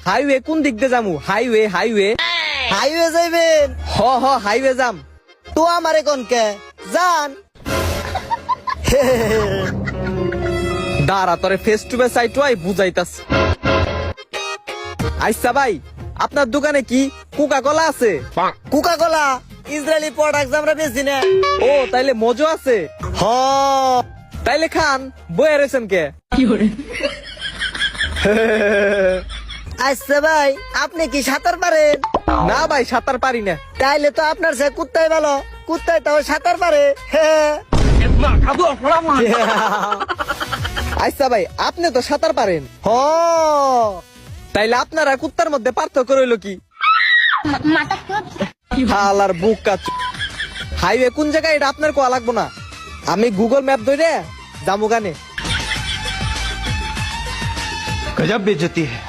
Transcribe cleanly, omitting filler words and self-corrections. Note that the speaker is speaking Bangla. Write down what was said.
হাইওয়ে কোন দিক দিয়ে যামু? হাইওয়ে হাইওয়ে যাইবেন? হ হাইওয়ে যাম। তো আমারে কোন কে যান। দাঁড়া তোরে ফেস টু ফেস আই বুঝাইতাস। আচ্ছা ভাই, আপনার দোকানে কি কোকা কোলা আছে? কোকা কোলা ইসরায়েলি প্রোডাক্ট আমরা বেশি না। ও তাইলে মজো আছে। হ তাইলে খান, বয়ে রয়েছেন কে? আচ্ছা ভাই, আপনি কি সাঁতার পারেন? না ভাই, সাঁতার পারি না। তাইলে তো আপনার সে কুত্তাই ভালো, কুত্তাই তাও সাঁতার পারে। আচ্ছা ভাই, আপনি তো সাঁতার পারেন। হ তাইলে আপনারা কুত্তার মধ্যে পার্থক্য রইল কি? হালার বুক কাচ। হাইওয়ে কোন জায়গায় এটা আপনার কোয়া লাগবো না, আমি গুগল ম্যাপ ধরে যামু গানে। गजब बेइज्जती है।